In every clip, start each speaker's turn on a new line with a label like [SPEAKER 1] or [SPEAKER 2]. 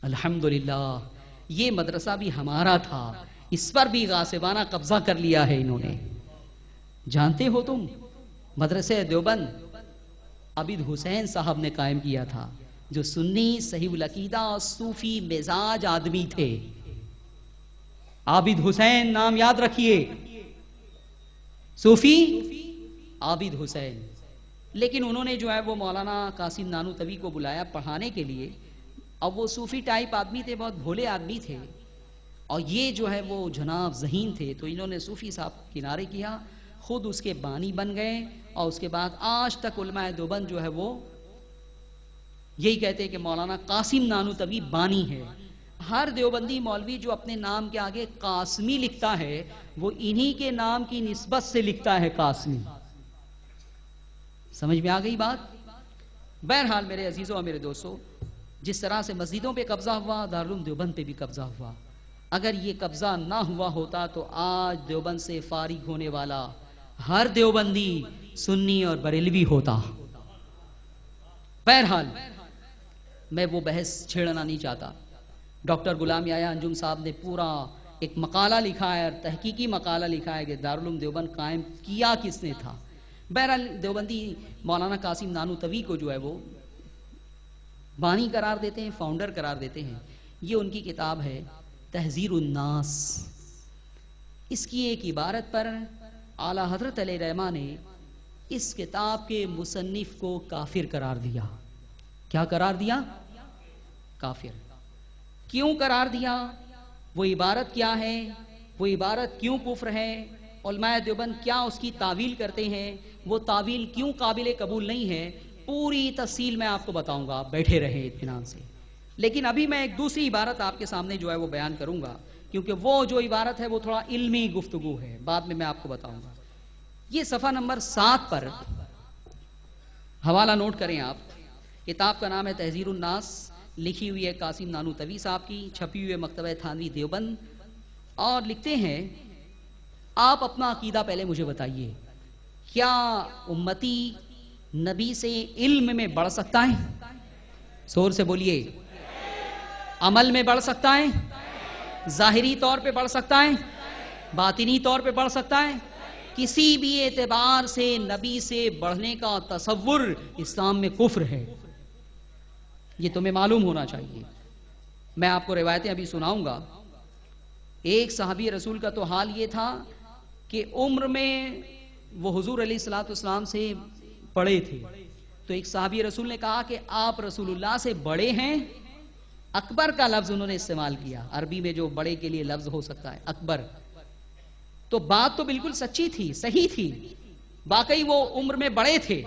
[SPEAKER 1] الحمدللہ یہ مدرسہ بھی ہمارا تھا، اس پر بھی غاصبانہ قبضہ کر لیا ہے انہوں نے. جانتے ہو تم مدرسہ دیوبند عابد حسین صاحب نے قائم کیا تھا، جو سنی صحیح العقیدہ صوفی مزاج آدمی تھے. عابد حسین نام یاد رکھیے، صوفی عابد حسین. لیکن انہوں نے جو ہے وہ مولانا قاسم نانوتوی کو بلایا پڑھانے کے لیے. اب وہ صوفی ٹائپ آدمی تھے، بہت بھولے آدمی تھے، اور یہ جو ہے وہ جناب ذہین تھے. تو انہوں نے صوفی صاحب کنارے کیا، خود اس کے بانی بن گئے، اور اس کے بعد آج تک علماء دیوبند جو ہے وہ یہی کہتے ہیں کہ مولانا قاسم نانوتوی بانی ہے. ہر دیوبندی مولوی جو اپنے نام کے آگے قاسمی لکھتا ہے وہ انہی کے نام کی نسبت سے لکھتا ہے قاسمی. سمجھ میں آ گئی بات؟ بہرحال میرے عزیزوں اور میرے دوستوں، جس طرح سے مسجدوں پہ قبضہ ہوا، دارالعلوم دیوبند پہ بھی قبضہ ہوا. اگر یہ قبضہ نہ ہوا ہوتا تو آج دیوبند سے فارغ ہونے والا ہر دیوبندی سنی اور بریلوی ہوتا. بہرحال میں وہ بحث چھیڑنا نہیں چاہتا. ڈاکٹر غلام یحییٰ انجم صاحب نے پورا ایک مقالہ لکھا ہے، اور تحقیقی مقالہ لکھا ہے کہ دارالعلوم دیوبند قائم کیا کس نے تھا. بہرحال دیوبندی مولانا قاسم نانوتوی کو جو ہے وہ بانی قرار دیتے ہیں، فاؤنڈر قرار دیتے ہیں. یہ ان کی کتاب ہے تحذیر الناس. اس کی ایک عبارت پر اعلیٰ حضرت علیہ رحمہ نے اس کتاب کے مصنف کو کافر قرار دیا. کیا قرار دیا؟ کافر. کیوں قرار دیا؟ وہ عبارت کیا ہے؟ وہ عبارت کیوں کفر ہے؟ علماء دیوبند کیا اس کی تعویل کرتے ہیں؟ وہ تعویل کیوں قابل قبول نہیں ہے؟ پوری تفصیل میں آپ کو بتاؤں گا، آپ بیٹھے رہیں اطمینان سے. لیکن ابھی میں ایک دوسری عبارت آپ کے سامنے جو ہے وہ بیان کروں گا، کیونکہ وہ جو عبارت ہے وہ تھوڑا علمی گفتگو ہے، بعد میں آپ کو بتاؤں گا. یہ صفحہ نمبر 7 پر حوالہ نوٹ کریں آپ. کتاب کا نام ہے تحذیر الناس، لکھی ہوئی ہے قاسم نانوتوی صاحب کی، چھپی ہوئی ہے مکتبہ تھانوی دیوبند. اور لکھتے ہیں آپ اپنا عقیدہ پہلے مجھے بتائیے، کیا امتی نبی سے علم میں بڑھ سکتا ہے؟ زور سے بولیے. عمل میں بڑھ سکتا ہے؟ ظاہری طور پہ بڑھ سکتا ہے؟ باطنی طور پہ بڑھ سکتا ہے؟ کسی بھی اعتبار سے نبی سے بڑھنے کا تصور اسلام میں کفر ہے. یہ تمہیں معلوم ہونا چاہیے. میں آپ کو روایتیں ابھی سناؤں گا. ایک صحابی رسول کا تو حال یہ تھا کہ عمر میں وہ حضور علیہ الصلوۃ والسلام سے بڑے تھے. تو ایک صحابی رسول نے کہا کہ آپ رسول اللہ سے بڑے ہیں. اکبر کا لفظ انہوں نے استعمال کیا، عربی میں جو بڑے کے لیے لفظ ہو سکتا ہے اکبر. تو بات تو بالکل سچی تھی، صحیح تھی، واقعی وہ عمر میں بڑے تھے.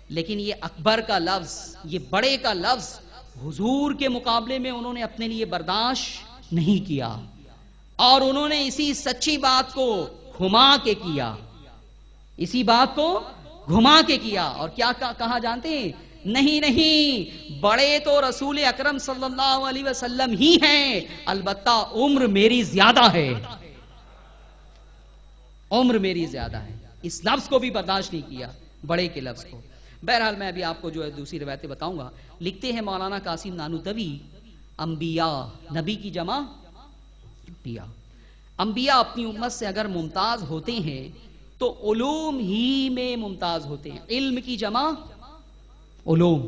[SPEAKER 1] لیکن یہ اکبر کا لفظ، یہ بڑے کا لفظ حضور کے مقابلے میں انہوں نے اپنے لیے برداشت نہیں کیا، اور انہوں نے اسی سچی بات کو گھما کے کیا. اسی بات کو گھما کے کیا. اور کیا کہا جانتے ہیں؟ نہیں، بڑے تو رسول اکرم صلی اللہ علیہ وسلم ہی ہیں، البتہ عمر میری زیادہ ہے. عمر میری زیادہ ہے. اس لفظ کو بھی برداشت نہیں کیا، بڑے کے لفظ کو. بہرحال میں ابھی آپ کو جو ہے دوسری روایتیں بتاؤں گا. لکھتے ہیں مولانا قاسم نانوتوی، انبیاء، نبی کی جمع انبیاء. انبیاء اپنی امت سے اگر ممتاز ہوتے ہیں تو علوم ہی میں ممتاز ہوتے ہیں. علم کی جمع علوم.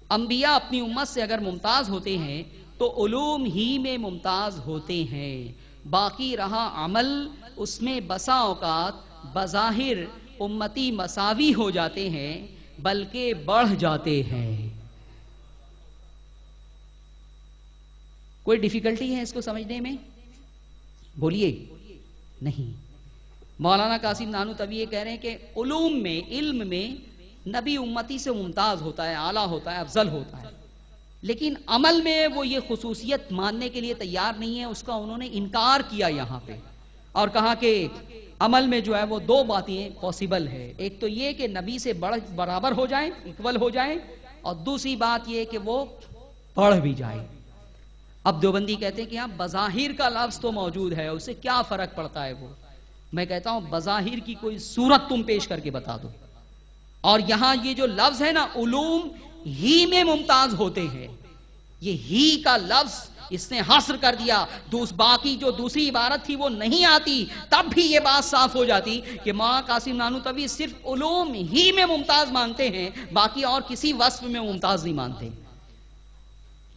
[SPEAKER 1] انبیاء اپنی امت سے اگر ممتاز ہوتے ہیں تو علوم ہی میں ممتاز ہوتے ہیں. باقی رہا عمل، اس میں بسا اوقات بظاہر امتی مساوی ہو جاتے ہیں بلکہ بڑھ جاتے ہیں. کوئی ڈیفیکلٹی ہے اس کو سمجھنے میں؟ بولیے. نہیں. مولانا قاسم نانوتوی یہ کہہ رہے ہیں کہ علوم میں، علم میں نبی امتی سے ممتاز ہوتا ہے، اعلیٰ ہوتا ہے، افضل ہوتا ہے. لیکن عمل میں وہ یہ خصوصیت ماننے کے لیے تیار نہیں ہے. اس کا انہوں نے انکار کیا یہاں پہ، اور کہا کہ عمل میں جو ہے وہ دو باتیں پاسبل ہے. ایک تو یہ کہ نبی سے برابر ہو جائیں، اکول ہو جائیں، اور دوسری بات یہ کہ وہ پڑھ بھی جائیں. اب دیوبندی کہتے ہیں کہ یہاں بظاہر کا لفظ تو موجود ہے، اس سے کیا فرق پڑتا ہے. وہ میں کہتا ہوں بظاہر کی کوئی صورت تم پیش کر کے بتا دو. اور یہاں یہ جو لفظ ہے نا، علوم ہی میں ممتاز ہوتے ہیں. یہ ہی کا لفظ اس نے حصر کر دیا، باقی جو دوسری عبارت تھی وہ نہیں آتی، تب بھی یہ بات صاف ہو جاتی کہ مولانا قاسم نانوتوی صرف علوم ہی میں ممتاز مانتے ہیں، باقی اور کسی وصف میں ممتاز نہیں مانتے۔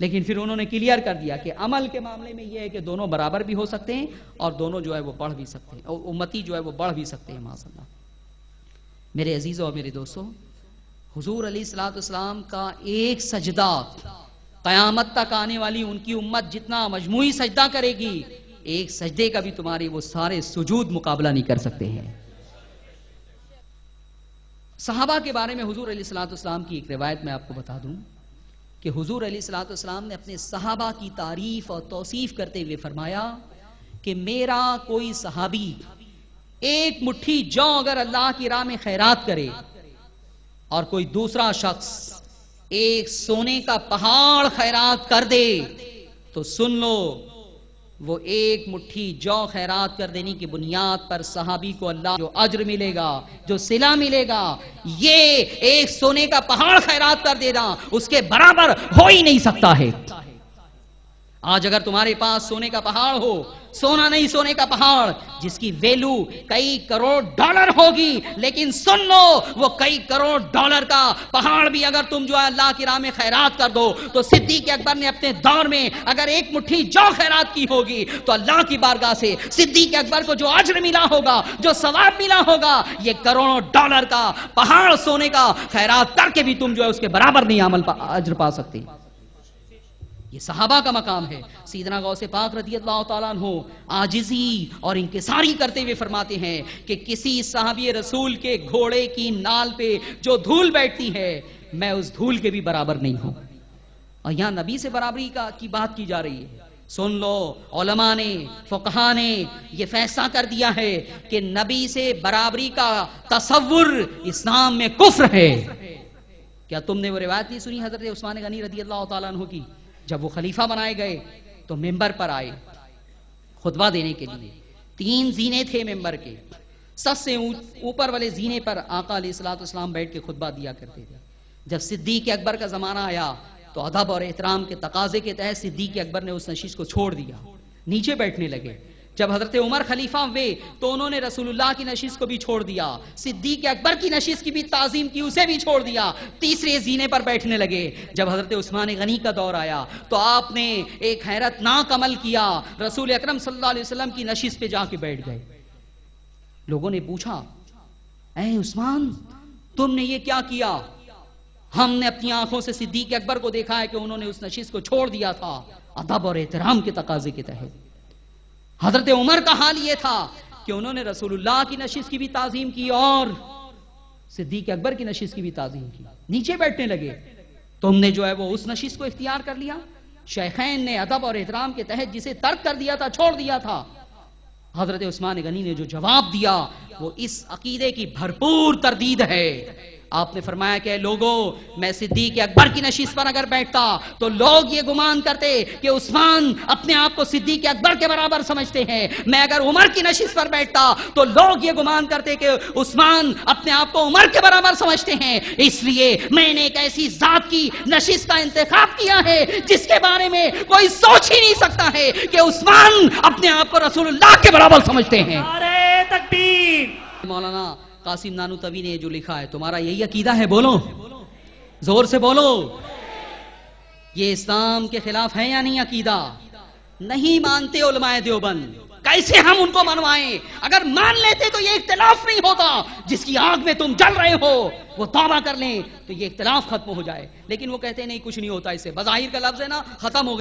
[SPEAKER 1] لیکن پھر انہوں نے کلیئر کر دیا کہ عمل کے معاملے میں یہ ہے کہ دونوں برابر بھی ہو سکتے ہیں اور دونوں جو ہے وہ بڑھ بھی سکتے ہیں، اور امتی جو ہے وہ بڑھ بھی سکتے ہیں معاذ اللہ۔ میرے عزیزوں اور میرے دوستوں، حضور علیہ الصلوۃ والسلام کا ایک سجدہ قیامت تک آنے والی ان کی امت جتنا مجموعی سجدہ کرے گی، ایک سجدے کا بھی تمہارے وہ سارے سجود مقابلہ نہیں کر سکتے ہیں۔ صحابہ کے بارے میں حضور علیہ الصلوۃ والسلام کی ایک روایت میں آپ کو بتا دوں کہ حضور علیہ الصلوۃ والسلام نے اپنے صحابہ کی تعریف اور توصیف کرتے ہوئے فرمایا کہ میرا کوئی صحابی ایک مٹھی جو اگر اللہ کی راہ میں خیرات کرے اور کوئی دوسرا شخص ایک سونے کا پہاڑ خیرات کر دے تو سن لو، وہ ایک مٹھی جو خیرات کر دینے کی بنیاد پر صحابی کو اللہ جو اجر ملے گا، جو صلہ ملے گا، یہ ایک سونے کا پہاڑ خیرات کر دینا اس کے برابر ہو ہی نہیں سکتا ہے۔ آج اگر تمہارے پاس سونے کا پہاڑ ہو، سونا نہیں سونے کا پہاڑ جس کی ویلو کئی کروڑ ڈالر ہوگی، لیکن سن لو وہ کئی کروڑ ڈالر کا پہاڑ بھی اگر تم جو ہے اللہ کی راہ میں خیرات کر دو تو صدیق اکبر نے اپنے دور میں اگر ایک مٹھی جو خیرات کی ہوگی تو اللہ کی بارگاہ سے صدیق اکبر کو جو اجر ملا ہوگا، جو ثواب ملا ہوگا، یہ کروڑوں ڈالر کا پہاڑ سونے کا خیرات کر کے بھی تم جو ہے اس کے برابر نہیں اجر پا سکتے۔ یہ صحابہ کا مقام ہے۔ سیدنا غوث پاک رضی اللہ تعالیٰ عنہ عاجزی اور انکساری کرتے ہوئے فرماتے ہیں کہ کسی صحابی رسول کے گھوڑے کی نال پہ جو دھول بیٹھتی ہے میں اس دھول کے بھی برابر نہیں ہوں۔ اور یہاں نبی سے برابری کی بات کی جا رہی ہے۔ سن لو، علماء نے، فقہاء نے یہ فیصلہ کر دیا ہے کہ نبی سے برابری کا تصور اسلام میں کفر ہے۔ کیا تم نے وہ روایت نہیں سنی حضرت عثمان غنی رضی اللہ تعالیٰ عنہ کی؟ جب وہ خلیفہ بنائے گئے تو ممبر پر آئے خطبہ دینے کے لیے، 3 زینے تھے ممبر کے، سب سے اوپر والے زینے پر آقا علیہ الصلوۃ والسلام بیٹھ کے خطبہ دیا کرتے تھے۔ جب صدیق اکبر کا زمانہ آیا تو ادب اور احترام کے تقاضے کے تحت صدیق اکبر نے اس نشست کو چھوڑ دیا، نیچے بیٹھنے لگے۔ جب حضرت عمر خلیفہ ہوئے تو انہوں نے رسول اللہ کی نشست کو بھی چھوڑ دیا، صدیق اکبر کی نشست کی بھی تعظیم کی، اسے بھی چھوڑ دیا، تیسرے زینے پر بیٹھنے لگے۔ جب حضرت عثمان غنی کا دور آیا تو آپ نے ایک حیرت ناک عمل کیا، رسول اکرم صلی اللہ علیہ وسلم کی نشست پہ جا کے بیٹھ گئے۔ لوگوں نے پوچھا، اے عثمان تم نے یہ کیا کیا؟ ہم نے اپنی آنکھوں سے صدیق اکبر کو دیکھا ہے کہ انہوں نے اس نشست کو چھوڑ دیا تھا ادب اور احترام کے تقاضے کے تحت۔ حضرت عمر کا حال یہ تھا کہ انہوں نے رسول اللہ کی نشست کی بھی تعظیم کی اور صدیق اکبر کی نشست کی بھی تعظیم کی، نیچے بیٹھنے لگے۔ تم نے جو ہے وہ اس نشست کو اختیار کر لیا۔ شیخین نے ادب اور احترام کے تحت جسے ترک کر دیا تھا، چھوڑ دیا تھا۔ حضرت عثمان غنی نے جو جواب دیا وہ اس عقیدے کی بھرپور تردید ہے۔ آپ نے فرمایا کہ لوگوں، میں صدیق اکبر کی نشست پر اگر بیٹھتا تو لوگ یہ گمان کرتے کہ عثمان اپنے آپ کو صدیق اکبر کے برابر سمجھتے ہیں، میں اگر عمر کی نشست پر بیٹھتا تو لوگ یہ گمان کرتے کہ عثمان اپنے آپ کو عمر کے برابر سمجھتے ہیں۔ اس لیے میں نے ایک ایسی ذات کی نشست کا انتخاب کیا ہے جس کے بارے میں کوئی سوچ ہی نہیں سکتا ہے کہ عثمان اپنے آپ کو رسول اللہ کے برابر سمجھتے ہیں۔ نعرہ تکبیر۔ مولانا قاسم نانوتوی نے جو لکھا ہے، تمہارا یہی عقیدہ ہے؟ بولو، زور سے بولو۔ یہ اسلام کے خلاف ہے یا نہیں عقیدہ؟ نہیں مانتے علماء دیوبند، کیسے ہم ان کو منوائیں؟ اگر مان لیتے تو یہ اختلاف نہیں ہوتا۔ جس کی آگ میں تم جل رہے ہو وہ توبہ کر لیں تو یہ اختلاف ختم ہو جائے، لیکن وہ کہتے ہیں نہیں کچھ نہیں ہوتا، اس سے بظاہر کا لفظ ہے نا، ختم ہو گیا۔